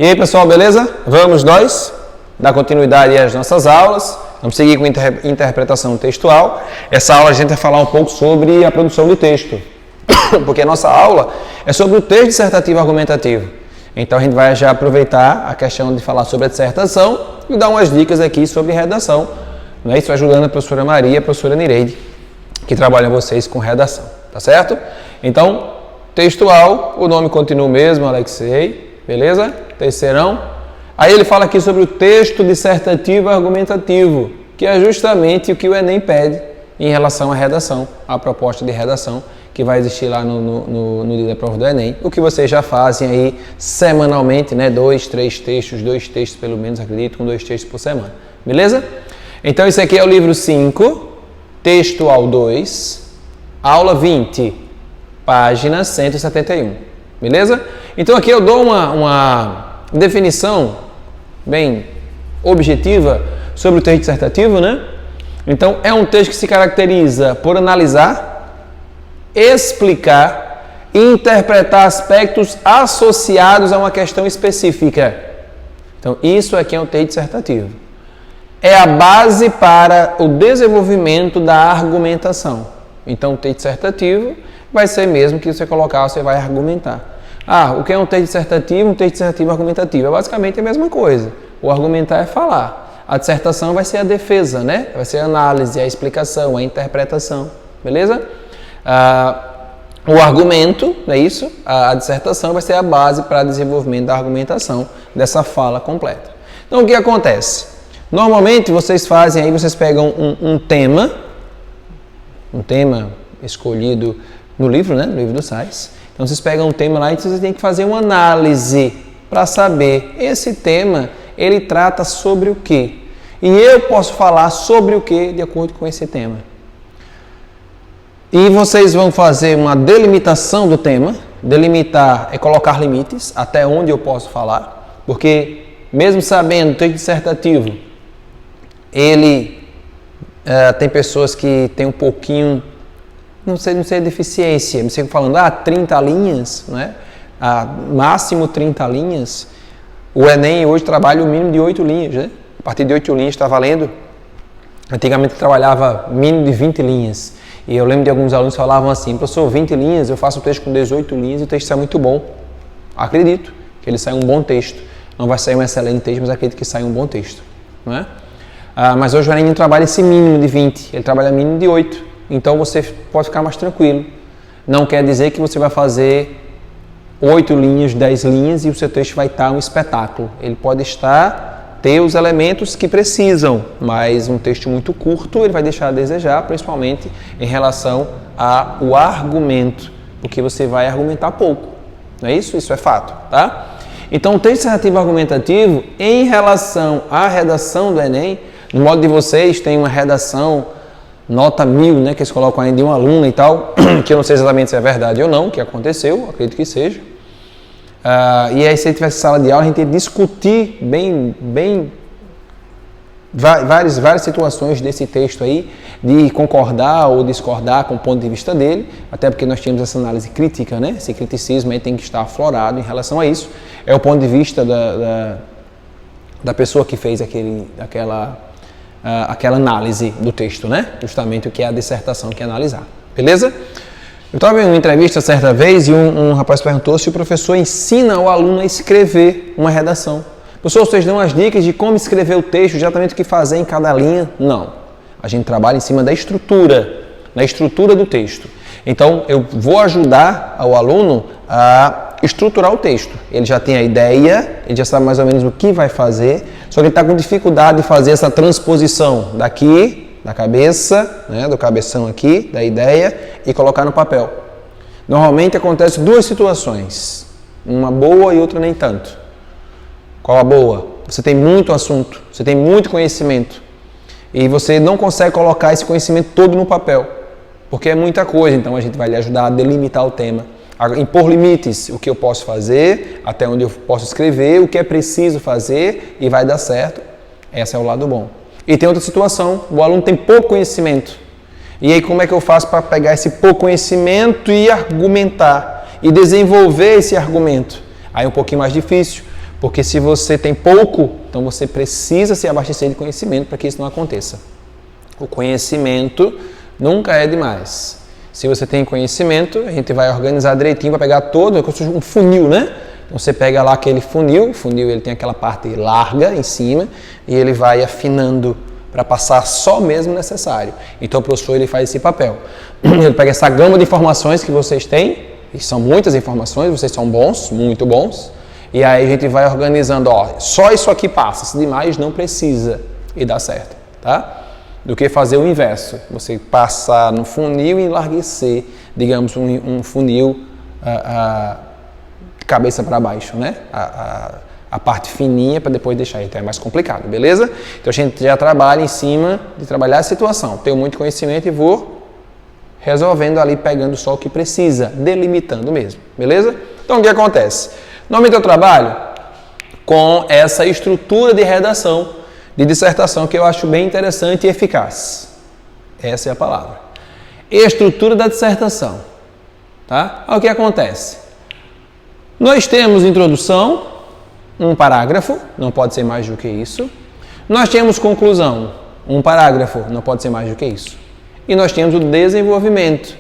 E aí, pessoal, beleza? Vamos nós dar continuidade às nossas aulas. Vamos seguir com interpretação textual. Essa aula a gente vai falar um pouco sobre a produção de texto, porque a nossa aula é sobre o texto dissertativo argumentativo. Então a gente vai já aproveitar a questão de falar sobre a dissertação e dar umas dicas aqui sobre redação. Não é isso? Ajudando a professora Maria e a professora Nireide, que trabalham vocês com redação, tá certo? Então, textual, o nome continua o mesmo, Alexei, beleza? Terceirão. Aí ele fala aqui sobre o texto dissertativo argumentativo, que é justamente o que o Enem pede em relação à redação, a proposta de redação que vai existir lá no dia da prova do Enem. O que vocês já fazem aí semanalmente, né? 2 textos pelo menos, acredito, com 2 textos por semana. Beleza? Então esse aqui é o livro 5, textual 2, aula 20, página 171. Beleza? Então aqui eu dou uma definição bem objetiva sobre o texto dissertativo, né? Então é um texto que se caracteriza por analisar, explicar e interpretar aspectos associados a uma questão específica. Então isso aqui é um texto dissertativo. É a base para o desenvolvimento da argumentação. Então o texto dissertativo vai ser mesmo que você colocar, você vai argumentar. O que é um texto dissertativo? Um texto dissertativo argumentativo. É basicamente a mesma coisa. O argumentar é falar. A dissertação vai ser a defesa, né? Vai ser a análise, a explicação, a interpretação. Beleza? O argumento, não é isso? A dissertação vai ser a base para o desenvolvimento da argumentação dessa fala completa. Então, o que acontece? Normalmente, vocês fazem, aí vocês pegam um tema escolhido no livro, né? No livro do Sais. Então, vocês pegam um tema lá e vocês têm que fazer uma análise para saber esse tema, ele trata sobre o quê? E eu posso falar sobre o quê de acordo com esse tema. E vocês vão fazer uma delimitação do tema. Delimitar é colocar limites, até onde eu posso falar. Porque, mesmo sabendo o texto dissertativo, ele tem pessoas que têm um pouquinho... Não sei deficiência, me sigo falando, 30 linhas, né? Máximo 30 linhas. O Enem hoje trabalha o mínimo de 8 linhas, né? A partir de 8 linhas está valendo. Antigamente trabalhava mínimo de 20 linhas. E eu lembro de alguns alunos que falavam assim, professor, 20 linhas, eu faço um texto com 18 linhas e o texto sai muito bom. Acredito que ele sai um bom texto. Não vai sair um excelente texto, mas acredito que sai um bom texto, não é? Mas hoje o Enem não trabalha esse mínimo de 20, ele trabalha mínimo de 8. Então você pode ficar mais tranquilo. Não quer dizer que você vai fazer 8 linhas, 10 linhas e o seu texto vai estar um espetáculo. Ele pode ter os elementos que precisam, mas um texto muito curto ele vai deixar a desejar, principalmente em relação ao argumento, porque você vai argumentar pouco. Não é isso? Isso é fato, tá? Então o texto dissertativo argumentativo, em relação à redação do Enem, no modo de vocês, tem uma redação nota 1000, né, que eles colocam aí de um aluno e tal, que eu não sei exatamente se é verdade ou não, que aconteceu, acredito que seja. E aí, se tivesse sala de aula, a gente ia discutir várias situações desse texto aí, de concordar ou discordar com o ponto de vista dele, até porque nós tínhamos essa análise crítica, né? Esse criticismo aí tem que estar aflorado em relação a isso. É o ponto de vista da pessoa que fez aquela análise do texto, né? Justamente o que é a dissertação que é analisar. Beleza? Eu estava em uma entrevista certa vez e um rapaz perguntou se o professor ensina o aluno a escrever uma redação. Professor, vocês dão as dicas de como escrever o texto, exatamente o que fazer em cada linha? Não. A gente trabalha em cima da estrutura, na estrutura do texto. Então, eu vou ajudar o aluno a estruturar o texto. Ele já tem a ideia, ele já sabe mais ou menos o que vai fazer, só que ele está com dificuldade de fazer essa transposição daqui, da cabeça, né, do cabeção aqui, da ideia, e colocar no papel. Normalmente acontece 2 situações, uma boa e outra nem tanto. Qual a boa? Você tem muito assunto, você tem muito conhecimento, e você não consegue colocar esse conhecimento todo no papel, porque é muita coisa, então a gente vai lhe ajudar a delimitar o tema, a impor limites, o que eu posso fazer, até onde eu posso escrever, o que é preciso fazer e vai dar certo. Esse é o lado bom. E tem outra situação, o aluno tem pouco conhecimento. E aí como é que eu faço para pegar esse pouco conhecimento e argumentar, e desenvolver esse argumento? Aí é um pouquinho mais difícil, Porque se você tem pouco, então você precisa se abastecer de conhecimento para que isso não aconteça. O conhecimento nunca é demais. Se você tem conhecimento, a gente vai organizar direitinho para pegar todo, é como se fosse um funil, né? Então você pega lá aquele funil, o funil ele tem aquela parte larga em cima e ele vai afinando para passar só mesmo necessário. Então o professor ele faz esse papel. Ele pega essa gama de informações que vocês têm, e são muitas informações, vocês são bons, muito bons, e aí a gente vai organizando, ó, só isso aqui passa, se demais não precisa, e dá certo, tá? Do que fazer o inverso, você passar no funil e enlarguecer, digamos, um funil de cabeça para baixo, né? A parte fininha para depois deixar, então é mais complicado, beleza? Então a gente já trabalha em cima de trabalhar a situação, tenho muito conhecimento e vou resolvendo ali, pegando só o que precisa, delimitando mesmo, beleza? Então o que acontece? Normalmente eu trabalho com essa estrutura de redação, de dissertação, que eu acho bem interessante e eficaz. Essa é a palavra. Estrutura da dissertação, tá? Olha o que acontece. Nós temos introdução, um parágrafo, não pode ser mais do que isso. Nós temos conclusão, um parágrafo, não pode ser mais do que isso. E nós temos o desenvolvimento,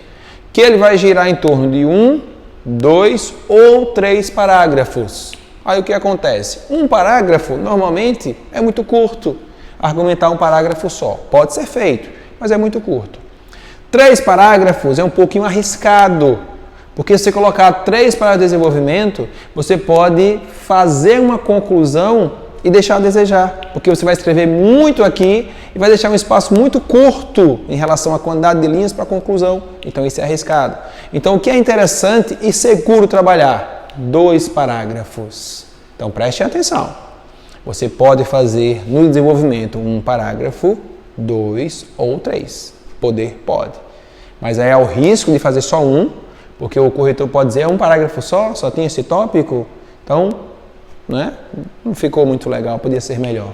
que ele vai girar em torno de 1, 2 ou 3 parágrafos. Aí o que acontece? Um parágrafo, normalmente, é muito curto. Argumentar um parágrafo só. Pode ser feito, mas é muito curto. 3 parágrafos é um pouquinho arriscado, porque se você colocar 3 parágrafos de desenvolvimento, você pode fazer uma conclusão e deixar a desejar, porque você vai escrever muito aqui e vai deixar um espaço muito curto em relação à quantidade de linhas para a conclusão. Então isso é arriscado. Então o que é interessante e seguro trabalhar? 2 parágrafos. Então preste atenção. Você pode fazer no desenvolvimento um parágrafo, 2 ou 3. Poder pode. Mas aí é o risco de fazer só um, porque o corretor pode dizer, é um parágrafo só tem esse tópico, então, né, não ficou muito legal, podia ser melhor.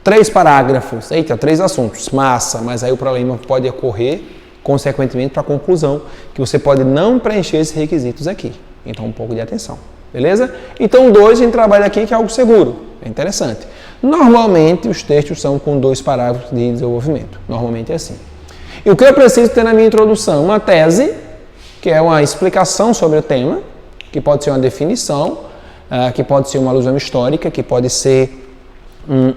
3 parágrafos, eita, 3 assuntos, massa, mas aí o problema pode ocorrer, consequentemente, para a conclusão, que você pode não preencher esses requisitos aqui. Então, um pouco de atenção, beleza? Então, 2 a gente trabalha aqui, que é algo seguro, é interessante. Normalmente, os textos são com 2 parágrafos de desenvolvimento, normalmente é assim. E o que eu preciso ter na minha introdução? Uma tese, que é uma explicação sobre o tema, que pode ser uma definição, que pode ser uma alusão histórica, que pode ser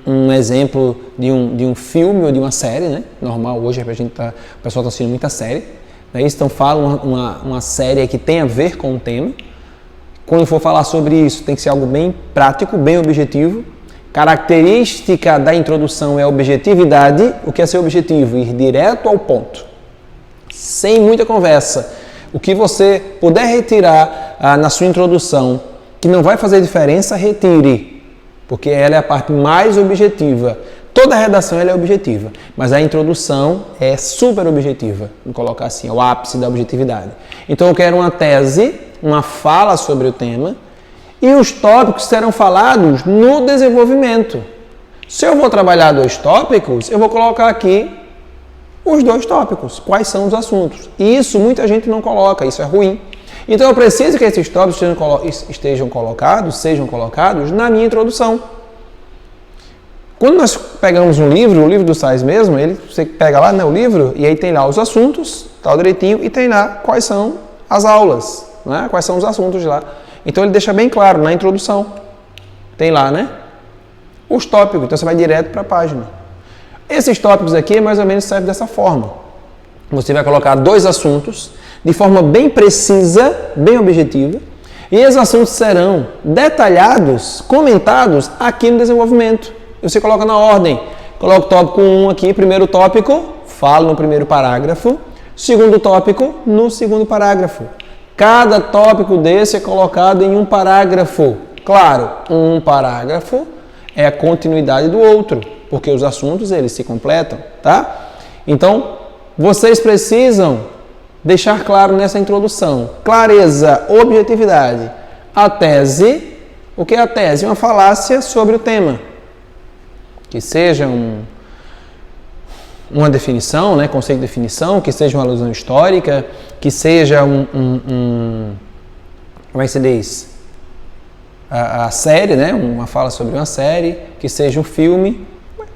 um exemplo de um filme ou de uma série, né? Normal hoje a gente o pessoal está assistindo muita série, né? Então fala uma série que tem a ver com o tema. Quando for falar sobre isso, tem que ser algo bem prático, bem objetivo. Característica da introdução é a objetividade. O que é ser objetivo? Ir direto ao ponto, sem muita conversa. O que você puder retirar na sua introdução, que não vai fazer diferença, retire, porque ela é a parte mais objetiva. Toda a redação ela é objetiva, mas a introdução é super objetiva, vamos colocar assim, é o ápice da objetividade. Então eu quero uma tese, uma fala sobre o tema, e os tópicos serão falados no desenvolvimento. Se eu vou trabalhar 2 tópicos, eu vou colocar aqui os 2 tópicos, quais são os assuntos. E isso muita gente não coloca, isso é ruim. Então eu preciso que esses tópicos sejam colocados na minha introdução. Quando nós pegamos um livro, o livro do Sais mesmo, você pega lá, né, o livro, e aí tem lá os assuntos, tal direitinho, e tem lá quais são as aulas, né, quais são os assuntos de lá. Então ele deixa bem claro na introdução. Tem lá, né, os tópicos, então você vai direto para a página. Esses tópicos aqui mais ou menos servem dessa forma. Você vai colocar 2 assuntos de forma bem precisa, bem objetiva, e esses assuntos serão detalhados, comentados aqui no desenvolvimento. E você coloca na ordem. Coloca o tópico 1 aqui, primeiro tópico, fala no primeiro parágrafo, segundo tópico, no segundo parágrafo. Cada tópico desse é colocado em um parágrafo. Claro, um parágrafo é a continuidade do outro, porque os assuntos eles se completam, tá? Então, vocês precisam deixar claro nessa introdução, clareza, objetividade. A tese, o que é a tese? Uma falácia sobre o tema. Que seja uma definição, né, conceito de definição, que seja uma alusão histórica, que seja como é que se diz? a série, né? Uma fala sobre uma série, que seja um filme.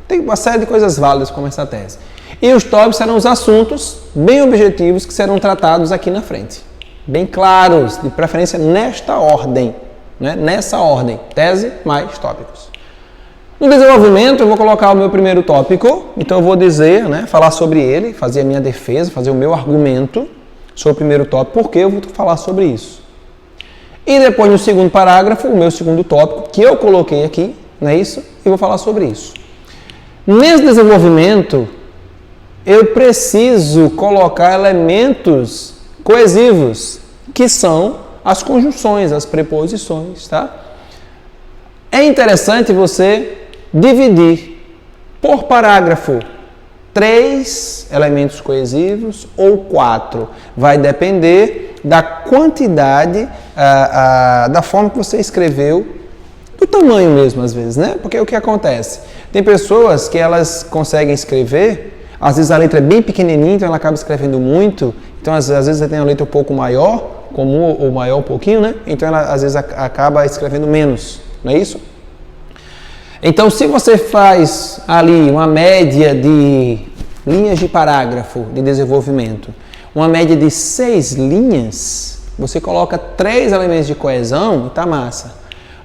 Tem uma série de coisas válidas como essa tese. E os tópicos serão os assuntos bem objetivos que serão tratados aqui na frente. Bem claros, de preferência nesta ordem, né? Nessa ordem, tese mais tópicos. No desenvolvimento eu vou colocar o meu primeiro tópico, então eu vou dizer, né, falar sobre ele, fazer a minha defesa, fazer o meu argumento sobre o primeiro tópico, porque eu vou falar sobre isso. E depois no segundo parágrafo, o meu segundo tópico, que eu coloquei aqui, não é isso? E vou falar sobre isso. Nesse desenvolvimento, eu preciso colocar elementos coesivos, que são as conjunções, as preposições, tá? É interessante você dividir por parágrafo 3 elementos coesivos ou 4. Vai depender da quantidade, da forma que você escreveu, do tamanho mesmo, às vezes, né? Porque o que acontece? Tem pessoas que elas conseguem escrever, às vezes a letra é bem pequenininha, então ela acaba escrevendo muito, então às vezes você tem a letra um pouco maior, comum ou maior um pouquinho, né? Então ela às vezes acaba escrevendo menos, não é isso? Então se você faz ali uma média de linhas de parágrafo de desenvolvimento, uma média de 6 linhas, você coloca 3 elementos de coesão e tá massa.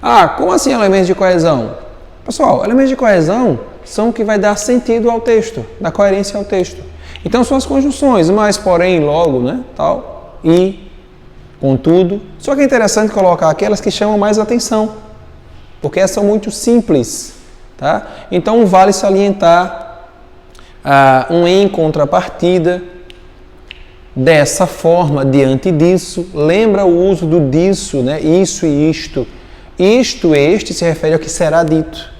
Ah, como assim elementos de coesão? Pessoal, elementos de coesão são o que vai dar sentido ao texto, dar coerência ao texto. Então são as conjunções, mas, porém, logo, né, tal, e, contudo. Só que é interessante colocar aquelas que chamam mais atenção, porque essas são muito simples, tá? Então vale salientar um em contrapartida, dessa forma, diante disso. Lembra o uso do disso, né? Isso e isto. Isto, este, se refere ao que será dito.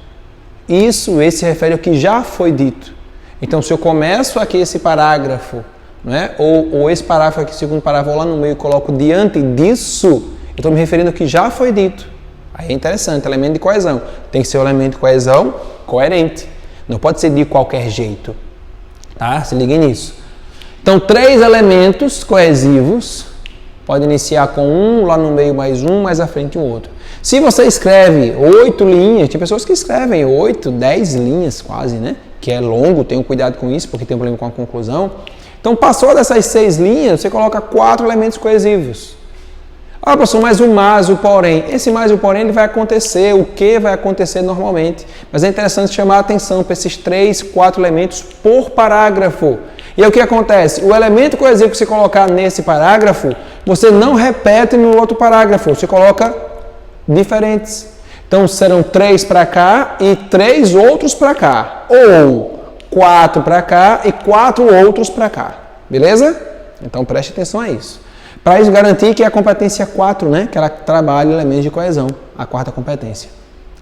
Isso, esse se refere ao que já foi dito. Então, se eu começo aqui esse parágrafo, né? ou esse parágrafo aqui, segundo parágrafo, lá no meio, e coloco diante disso, eu estou me referindo ao que já foi dito. Aí é interessante, elemento de coesão. Tem que ser um elemento de coesão coerente. Não pode ser de qualquer jeito. Tá? Se liguem nisso. Então, 3 elementos coesivos. Pode iniciar com um, lá no meio mais um, mais à frente um outro. Se você escreve 8 linhas, tem pessoas que escrevem 8, 10 linhas quase, né? Que é longo, tenham cuidado com isso, porque tem um problema com a conclusão. Então, passou dessas 6 linhas, você coloca 4 elementos coesivos. Ah, professor, mas o porém. Esse mais e o porém ele vai acontecer, o que vai acontecer normalmente. Mas é interessante chamar a atenção para esses 3, 4 elementos por parágrafo. E aí o que acontece? O elemento coesivo que você colocar nesse parágrafo, você não repete no outro parágrafo, você coloca diferentes. Então serão 3 para cá e 3 outros para cá. Ou 4 para cá e 4 outros para cá. Beleza? Então preste atenção a isso. Para isso garantir que é a competência 4, né? Que ela trabalha elementos de coesão, a 4ª competência.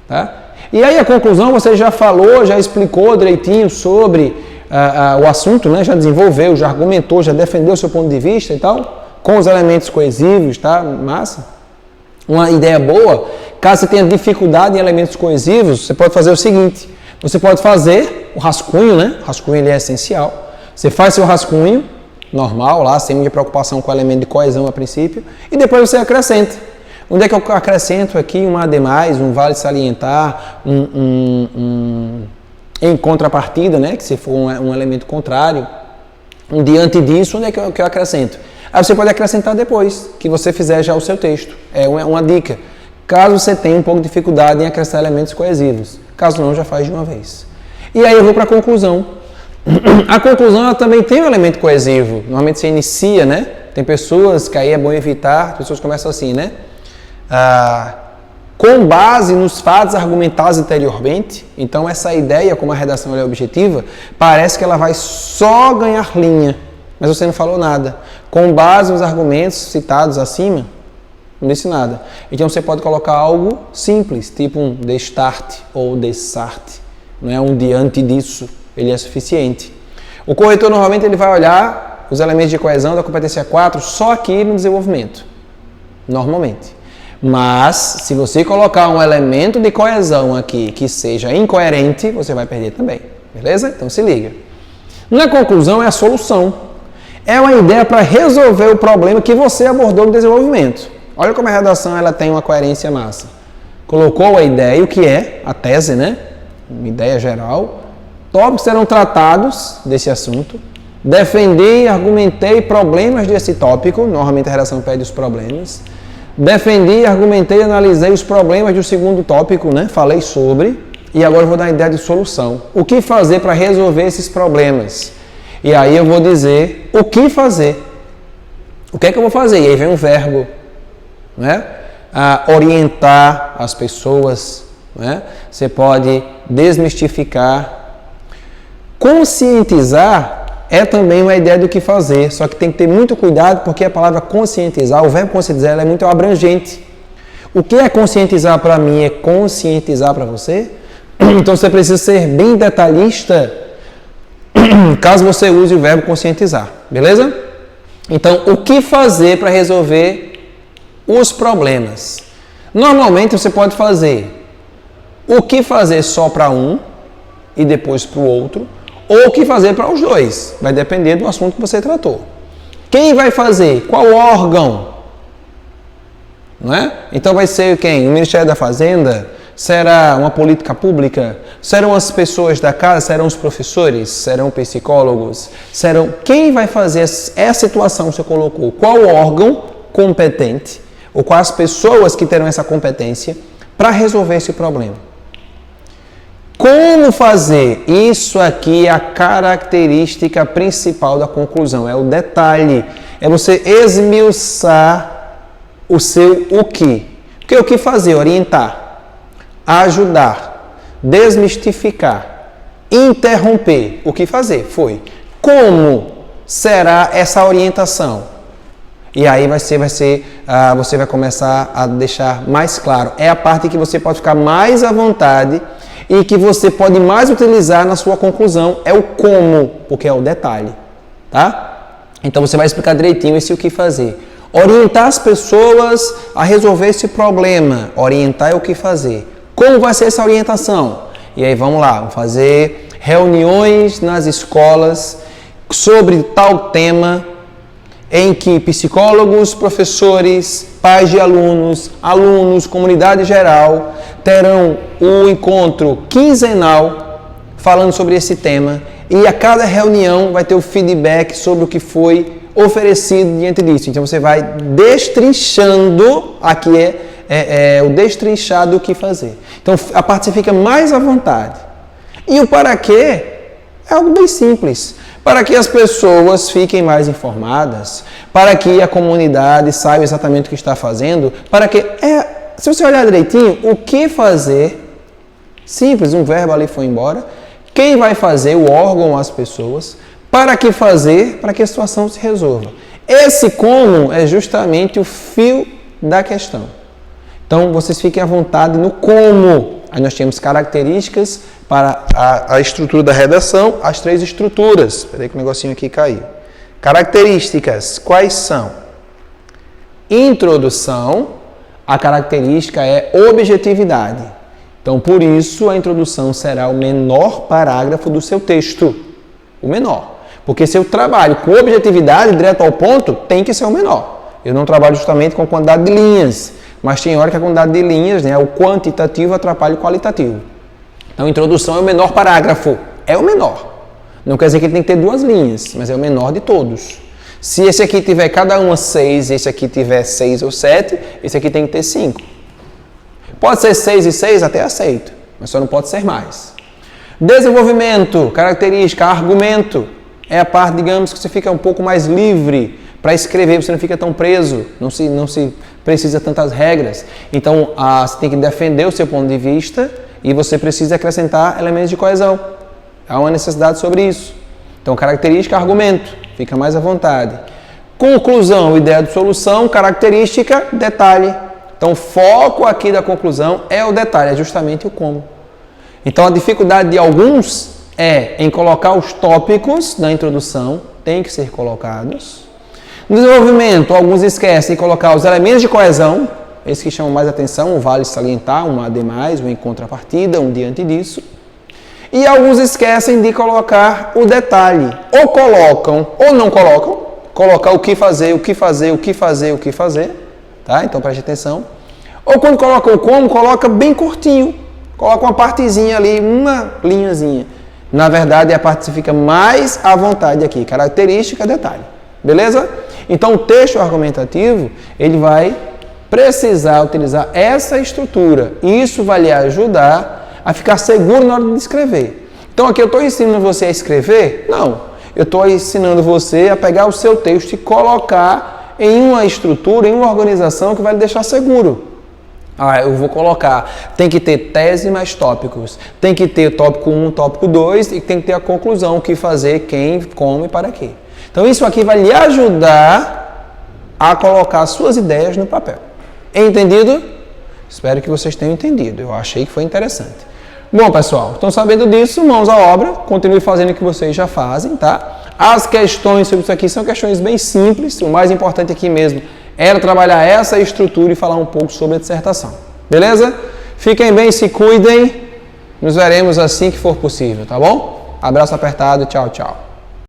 Tá? E aí a conclusão você já falou, já explicou direitinho sobre o assunto, né? Já desenvolveu, já argumentou, já defendeu o seu ponto de vista e tal, com os elementos coesivos, tá? Massa. Uma ideia boa, caso você tenha dificuldade em elementos coesivos, você pode fazer o seguinte, você pode fazer o rascunho, né? O rascunho ele é essencial. Você faz seu rascunho normal lá, sem muita preocupação com o elemento de coesão a princípio, e depois você acrescenta. Onde é que eu acrescento aqui um ademais, um vale salientar, em contrapartida, né? Que se for um elemento contrário, um diante disso, onde é que eu acrescento? Aí você pode acrescentar depois, que você fizer já o seu texto. É uma dica. Caso você tenha um pouco de dificuldade em acrescentar elementos coesivos. Caso não, já faz de uma vez. E aí eu vou para a conclusão. A conclusão ela também tem um elemento coesivo. Normalmente você inicia, né? Tem pessoas que aí é bom evitar, pessoas começam assim, né? Com base nos fatos argumentados anteriormente. Então essa ideia, como a redação é objetiva, parece que ela vai só ganhar linha, mas você não falou nada. Com base nos argumentos citados acima, não disse nada. Então você pode colocar algo simples, tipo um destarte ou dessarte. Não é um diante disso. Ele é suficiente. O corretor normalmente ele vai olhar os elementos de coesão da competência 4 só aqui no desenvolvimento, normalmente. Mas se você colocar um elemento de coesão aqui que seja incoerente, você vai perder também, beleza? Então se liga. Na conclusão é a solução. É uma ideia para resolver o problema que você abordou no desenvolvimento. Olha como a redação ela tem uma coerência massa. colocou a ideia, o que é a tese, né? Uma ideia geral. Tópicos serão tratados desse assunto. Defendi e argumentei problemas desse tópico. Normalmente a redação pede os problemas. Defendi, argumentei e analisei os problemas do segundo tópico, né? Falei sobre. E agora eu vou dar a ideia de solução. O que fazer para resolver esses problemas? E aí eu vou dizer o que fazer. O que é que eu vou fazer? E aí vem um verbo, né? Orientar as pessoas, né? Você pode desmistificar. Conscientizar é também uma ideia do que fazer, só que tem que ter muito cuidado porque a palavra conscientizar, o verbo conscientizar, ela é muito abrangente. O que é conscientizar para mim é conscientizar para você? Então você precisa ser bem detalhista caso você use o verbo conscientizar, beleza? Então, o que fazer para resolver os problemas? Normalmente você pode fazer o que fazer só para um e depois para o outro, ou o que fazer para os dois. Vai depender do assunto que você tratou. Quem vai fazer? Qual órgão? Não é? Então vai ser quem? O Ministério da Fazenda? Será uma política pública? Serão as pessoas da casa? Serão os professores? Serão psicólogos? Quem vai fazer essa situação que você colocou? Qual órgão competente? Ou quais pessoas que terão essa competência para resolver esse problema? Como fazer? Isso aqui é a característica principal da conclusão, é o detalhe. É você esmiuçar o seu o que. Porque o que fazer? Orientar, ajudar, desmistificar, interromper. O que fazer? Foi. Como será essa orientação? E aí você vai começar a deixar mais claro. É a parte que você pode ficar mais à vontade e que você pode mais utilizar na sua conclusão, é o como, porque é o detalhe, tá? Então você vai explicar direitinho esse o que fazer. Orientar as pessoas a resolver esse problema, orientar é o que fazer. Como vai ser essa orientação? E aí vamos lá, vamos fazer reuniões nas escolas sobre tal tema, em que psicólogos, professores, pais de alunos, comunidade geral, terão um encontro quinzenal falando sobre esse tema e a cada reunião vai ter o feedback sobre o que foi oferecido diante disso. Então você vai destrinchando, aqui é o destrinchar do que fazer. Então a parte você fica mais à vontade. E o para quê é algo bem simples. Para que as pessoas fiquem mais informadas, para que a comunidade saiba exatamente o que está fazendo, para que, se você olhar direitinho, o que fazer, simples, um verbo ali foi embora, quem vai fazer, o órgão, as pessoas, para que fazer, para que a situação se resolva. Esse como é justamente o fio da questão. Então, vocês fiquem à vontade no como. Aí nós temos características para a estrutura da redação, as três estruturas. Espera aí que o negocinho aqui caiu. Características, quais são? Introdução, a característica é objetividade. Então, por isso, a introdução será o menor parágrafo do seu texto. O menor. Porque se eu trabalho com objetividade, direto ao ponto, tem que ser o menor. Eu não trabalho justamente com quantidade de linhas. Mas tem hora que a quantidade de linhas, né, o quantitativo atrapalha o qualitativo. Então, a introdução é o menor parágrafo. É o menor. Não quer dizer que ele tem que ter 2 linhas, mas é o menor de todos. Se esse aqui tiver cada uma 6 e esse aqui tiver 6 ou 7, esse aqui tem que ter 5. Pode ser 6 e 6, até aceito, mas só não pode ser mais. Desenvolvimento, característica, argumento. É a parte, digamos, que você fica um pouco mais livre para escrever, você não fica tão preso, não se precisa tantas regras. Então, você tem que defender o seu ponto de vista e você precisa acrescentar elementos de coesão. Há uma necessidade sobre isso. Então, característica, argumento, fica mais à vontade. Conclusão, ideia de solução, característica, detalhe. Então, o foco aqui da conclusão é o detalhe, é justamente o como. Então, a dificuldade de alguns é em colocar os tópicos da introdução, tem que ser colocados. No desenvolvimento, alguns esquecem de colocar os elementos de coesão, esses que chamam mais atenção, um vale salientar, um AD+, um em contrapartida, um diante disso. E alguns esquecem de colocar o detalhe, ou colocam ou não colocam, colocar o que fazer, o que fazer, o que fazer, o que fazer, tá? Então preste atenção. Ou quando coloca o como, coloca bem curtinho. Coloca uma partezinha ali, uma linhazinha. Na verdade, a parte fica mais à vontade aqui. Característica, detalhe. Beleza? Então, o texto argumentativo, ele vai precisar utilizar essa estrutura. E isso vai lhe ajudar a ficar seguro na hora de escrever. Então, aqui eu estou ensinando você a escrever? Não. Eu estou ensinando você a pegar o seu texto e colocar em uma estrutura, em uma organização que vai lhe deixar seguro. Eu vou colocar, tem que ter tese mais tópicos, tem que ter tópico 1, tópico 2 e tem que ter a conclusão, o que fazer, quem, como e para quê. Então isso aqui vai lhe ajudar a colocar suas ideias no papel. Entendido? Espero que vocês tenham entendido, eu achei que foi interessante. Bom, pessoal, estão sabendo disso, mãos à obra, continue fazendo o que vocês já fazem, tá? As questões sobre isso aqui são questões bem simples, o mais importante aqui mesmo era trabalhar essa estrutura e falar um pouco sobre a dissertação. Beleza? Fiquem bem, se cuidem. Nos veremos assim que for possível, tá bom? Abraço apertado, tchau, tchau.